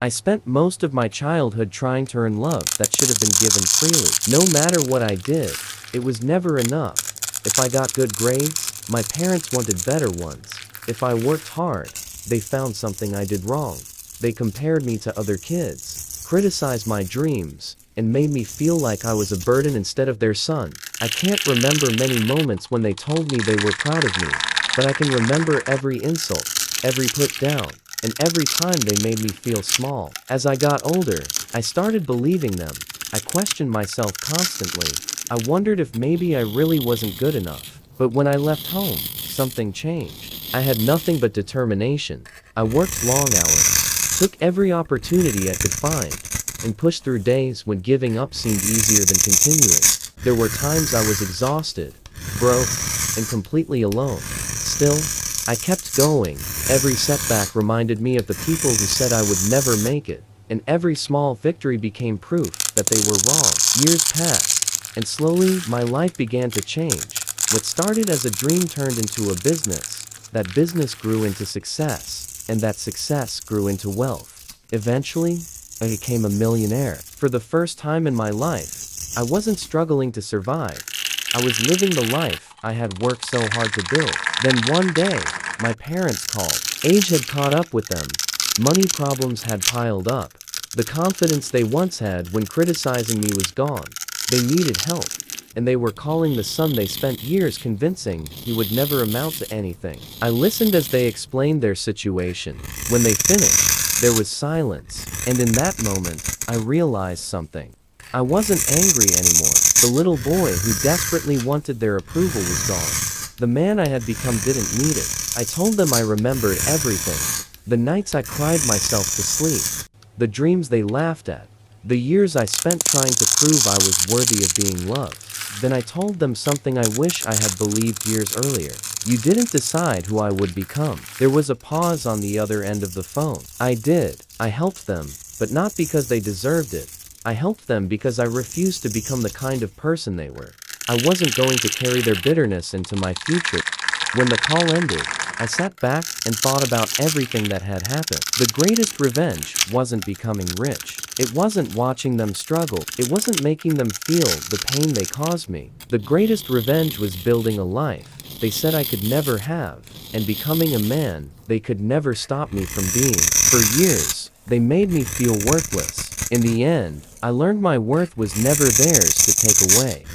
I spent most of my childhood trying to earn love that should have been given freely. No matter what I did, it was never enough. If I got good grades, my parents wanted better ones. If I worked hard, they found something I did wrong. They compared me to other kids, criticized my dreams, and made me feel like I was a burden instead of their son. I can't remember many moments when they told me they were proud of me, but I can remember every insult, every put down, and every time they made me feel small. As I got older, I started believing them. I questioned myself constantly. I wondered if maybe I really wasn't good enough. But when I left home, something changed. I had nothing but determination. I worked long hours, took every opportunity I could find, and pushed through days when giving up seemed easier than continuing. There were times I was exhausted, broke, and completely alone. Still, I kept going. Every setback reminded me of the people who said I would never make it, and every small victory became proof that they were wrong. Years passed, and slowly my life began to change. What started as a dream turned into a business. That business grew into success, and that success grew into wealth. Eventually, I became a millionaire. For the first time in my life, I wasn't struggling to survive. I was living the life I had worked so hard to build. Then one day, my parents called. Age had caught up with them. Money problems had piled up. The confidence they once had when criticizing me was gone. They needed help, and they were calling the son they spent years convincing he would never amount to anything. I listened as they explained their situation. When they finished, there was silence, and in that moment, I realized something. I wasn't angry anymore. The little boy who desperately wanted their approval was gone. The man I had become didn't need it. I told them I remembered everything. The nights I cried myself to sleep. The dreams they laughed at. The years I spent trying to prove I was worthy of being loved. Then I told them something I wish I had believed years earlier. You didn't decide who I would become. There was a pause on the other end of the phone. I did. I helped them, but not because they deserved it. I helped them because I refused to become the kind of person they were. I wasn't going to carry their bitterness into my future. When the call ended, I sat back and thought about everything that had happened. The greatest revenge wasn't becoming rich. It wasn't watching them struggle. It wasn't making them feel the pain they caused me. The greatest revenge was building a life they said I could never have, and becoming a man they could never stop me from being. For years, they made me feel worthless. In the end, I learned my worth was never theirs to take away.